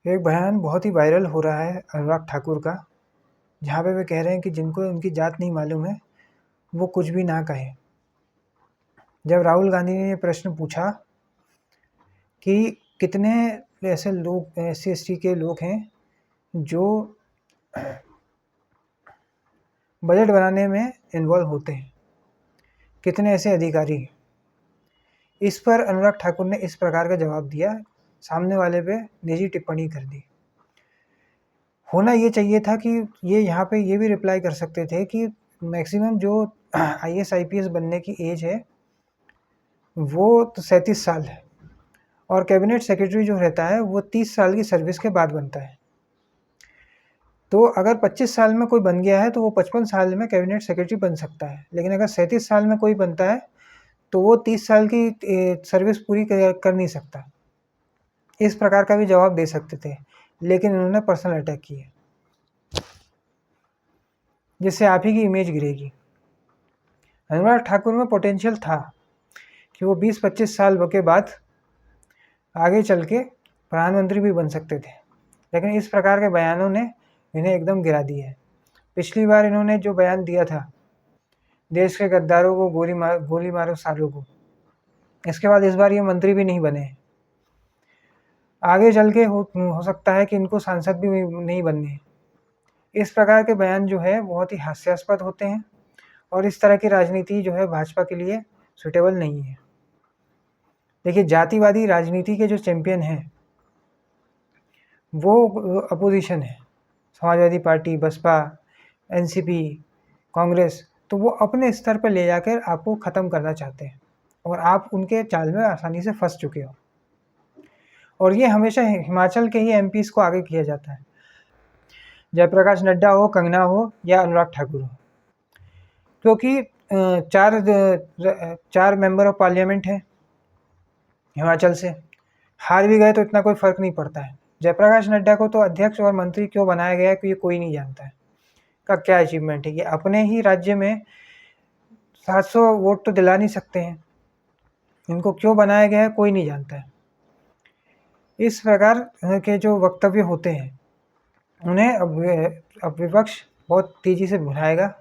एक बयान बहुत ही वायरल हो रहा है अनुराग ठाकुर का, जहाँ पे वे कह रहे हैं कि जिनको उनकी जात नहीं मालूम है, वो कुछ भी ना कहें। जब राहुल गांधी ने ये प्रश्न पूछा कि कितने ऐसे लोग SC/ST के लोग हैं जो बजट बनाने में इन्वॉल्व होते हैं, कितने ऐसे अधिकारी हैं। इस पर अनुराग ठाकुर ने इस प्रकार का जवाब दिया, सामने वाले पे निजी टिप्पणी कर दी। होना ये चाहिए था कि ये यहाँ पे ये भी रिप्लाई कर सकते थे कि मैक्सिमम जो IAS IPS बनने की एज है वो तो 37 साल है, और कैबिनेट सेक्रेटरी जो रहता है वो 30 साल की सर्विस के बाद बनता है। तो अगर 25 साल में कोई बन गया है तो वो 55 साल में कैबिनेट सेक्रेटरी बन सकता है, लेकिन अगर 37 साल में कोई बनता है तो वो 30 साल की सर्विस पूरी कर नहीं सकता। इस प्रकार का भी जवाब दे सकते थे, लेकिन उन्होंने पर्सनल अटैक किए, जिससे आप ही की इमेज गिरेगी। अनुराग ठाकुर में पोटेंशियल था कि वो 20-25 साल के बाद आगे चल के प्रधानमंत्री भी बन सकते थे, लेकिन इस प्रकार के बयानों ने इन्हें एकदम गिरा दिया है। पिछली बार इन्होंने जो बयान दिया था, देश के गद्दारों को गोली मारो सालों को, इसके बाद इस बार ये मंत्री भी नहीं बने। आगे चल के हो सकता है कि इनको सांसद भी नहीं बनने। इस प्रकार के बयान जो है बहुत ही हास्यास्पद होते हैं, और इस तरह की राजनीति जो है भाजपा के लिए सुटेबल नहीं है। देखिए, जातिवादी राजनीति के जो चैंपियन हैं वो अपोजिशन है, समाजवादी पार्टी, बसपा, NCP, कांग्रेस। तो वो अपने स्तर पर ले जाकर आपको ख़त्म करना चाहते हैं, और आप उनके जाल में आसानी से फंस चुके हो। और ये हमेशा हिमाचल के ही MPs को आगे किया जाता है, जयप्रकाश नड्डा हो, कंगना हो या अनुराग ठाकुर हो, क्योंकि चार मेंबर ऑफ पार्लियामेंट हैं हिमाचल से। हार भी गए तो इतना कोई फर्क नहीं पड़ता है। जयप्रकाश नड्डा को तो अध्यक्ष और मंत्री क्यों बनाया गया है कि ये कोई नहीं जानता है का क्या अचीवमेंट है। ये अपने ही राज्य में 700 वोट तो दिला नहीं सकते हैं, इनको क्यों बनाया गया है कोई नहीं जानता है। इस प्रकार के जो वक्तव्य होते हैं उन्हें अब विपक्ष बहुत तेज़ी से भुलाएगा,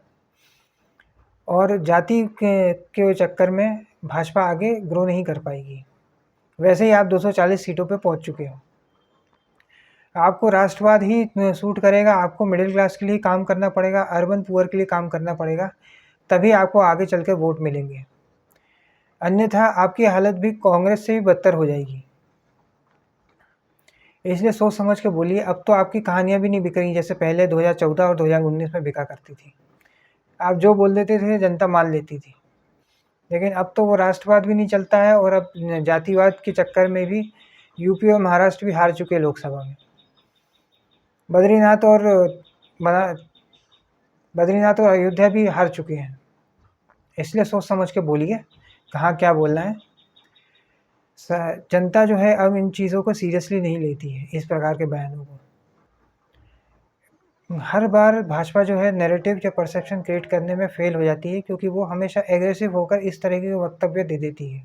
और जाति के चक्कर में भाजपा आगे ग्रो नहीं कर पाएगी। वैसे ही आप 240 सीटों पे पहुंच चुके हो। आपको राष्ट्रवाद ही सूट करेगा, आपको मिडिल क्लास के लिए काम करना पड़ेगा, अर्बन पुअर के लिए काम करना पड़ेगा, तभी आपको आगे चल के वोट मिलेंगे। अन्यथा आपकी हालत भी कांग्रेस से भी बदतर हो जाएगी। इसलिए सोच समझ के बोलिए। अब तो आपकी कहानियाँ भी नहीं बिक रही जैसे पहले 2014 और 2019 में बिका करती थी। आप जो बोल देते थे जनता मान लेती थी, लेकिन अब तो वो राष्ट्रवाद भी नहीं चलता है, और अब जातिवाद के चक्कर में भी यूपी और महाराष्ट्र भी हार चुके हैं लोकसभा में। बद्रीनाथ और अयोध्या भी हार चुके हैं। इसलिए सोच समझ के बोलिए कहाँ क्या बोलना है। जनता जो है अब इन चीज़ों को सीरियसली नहीं लेती है, इस प्रकार के बयानों को। हर बार भाजपा जो है नैरेटिव या परसेप्शन क्रिएट करने में फेल हो जाती है, क्योंकि वो हमेशा एग्रेसिव होकर इस तरह के वक्तव्य दे देती है।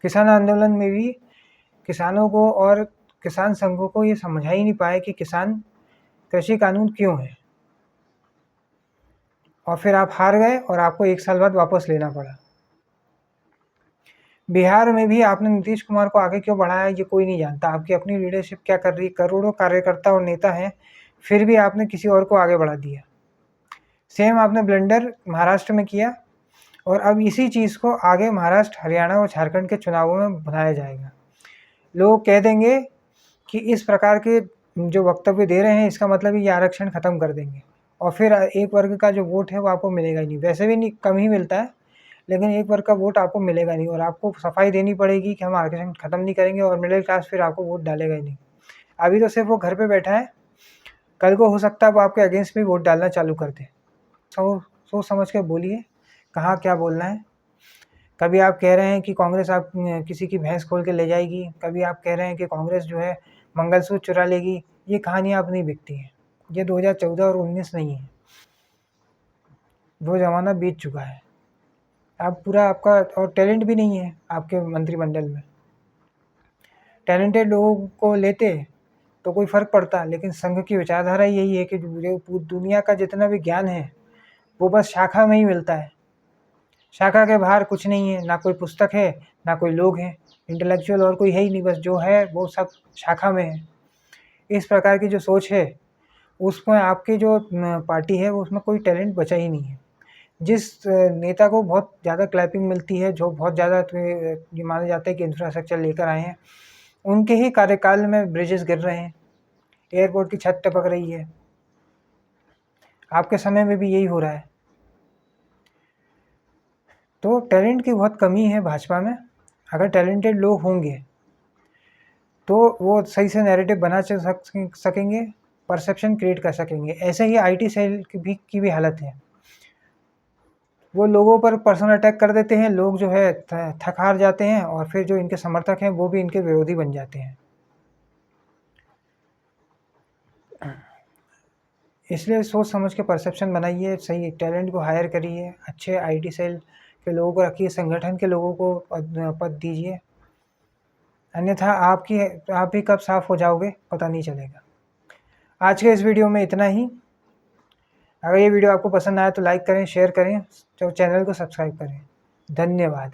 किसान आंदोलन में भी किसानों को और किसान संघों को ये समझा ही नहीं पाए कि किसान कृषि कानून क्यों है, और फिर आप हार गए और आपको 1 साल बाद वापस लेना पड़ा। बिहार में भी आपने नीतीश कुमार को आगे क्यों बढ़ाया ये कोई नहीं जानता। आपकी अपनी लीडरशिप क्या कर रही, करोड़ों कार्यकर्ता और नेता हैं, फिर भी आपने किसी और को आगे बढ़ा दिया। सेम आपने ब्लंडर महाराष्ट्र में किया, और अब इसी चीज़ को आगे महाराष्ट्र, हरियाणा और झारखंड के चुनावों में बनाया जाएगा। लोग कह देंगे कि इस प्रकार के जो वक्तव्य दे रहे हैं इसका मतलब ये आरक्षण ख़त्म कर देंगे, और फिर एक वर्ग का जो वोट है वो आपको मिलेगा ही नहीं। वैसे भी नहीं, कम ही मिलता है, लेकिन एक वर्ग का वोट आपको मिलेगा नहीं, और आपको सफाई देनी पड़ेगी कि हम आरक्षण ख़त्म नहीं करेंगे, और मिडिल क्लास फिर आपको वोट डालेगा ही नहीं। अभी तो सिर्फ वो घर पे बैठा है, कल को हो सकता है वो आपके अगेंस्ट भी वोट डालना चालू कर दे। सोच समझ के बोलिए कहाँ क्या बोलना है। कभी आप कह रहे हैं कि कांग्रेस आप किसी की भैंस खोल के ले जाएगी, कभी आप कह रहे हैं कि कांग्रेस जो है मंगलसूत्र चुरा लेगी। ये कहानियाँ अब नहीं बिकती हैं। ये 2014 और 19 नहीं है, वो ज़माना बीत चुका है। अब पूरा आपका और टैलेंट भी नहीं है आपके मंत्रिमंडल में। टैलेंटेड लोगों को लेते तो कोई फ़र्क पड़ता, लेकिन संघ की विचारधारा यही है कि जो दुनिया का जितना भी ज्ञान है वो बस शाखा में ही मिलता है। शाखा के बाहर कुछ नहीं है, ना कोई पुस्तक है, ना कोई लोग हैं, इंटेलेक्चुअल और कोई है ही नहीं, बस जो है वो सब शाखा में है। इस प्रकार की जो सोच है उसमें आपकी जो पार्टी है उसमें कोई टैलेंट बचा ही नहीं है। जिस नेता को बहुत ज़्यादा क्लैपिंग मिलती है, जो बहुत ज़्यादा ये माना जाता है कि इंफ्रास्ट्रक्चर लेकर आए हैं, उनके ही कार्यकाल में ब्रिजेस गिर रहे हैं, एयरपोर्ट की छत टपक रही है। आपके समय में भी यही हो रहा है। तो टैलेंट की बहुत कमी है भाजपा में। अगर टैलेंटेड लोग होंगे तो वो सही से नैरेटिव बना सकेंगे, परसेप्शन क्रिएट कर सकेंगे। ऐसे ही आईटी सेल की भी हालत है। वो लोगों पर पर्सनल अटैक कर देते हैं, लोग जो है थक हार जाते हैं और फिर जो इनके समर्थक हैं वो भी इनके विरोधी बन जाते हैं। इसलिए सोच समझ के परसेप्शन बनाइए, सही टैलेंट को हायर करिए, अच्छे आईटी सेल के लोगों को रखिए, संगठन के लोगों को पद दीजिए, अन्यथा आप भी कब साफ हो जाओगे पता नहीं चलेगा। आज के इस वीडियो में इतना ही। अगर ये वीडियो आपको पसंद आया तो लाइक करें, शेयर करें, तो चैनल को सब्सक्राइब करें। धन्यवाद।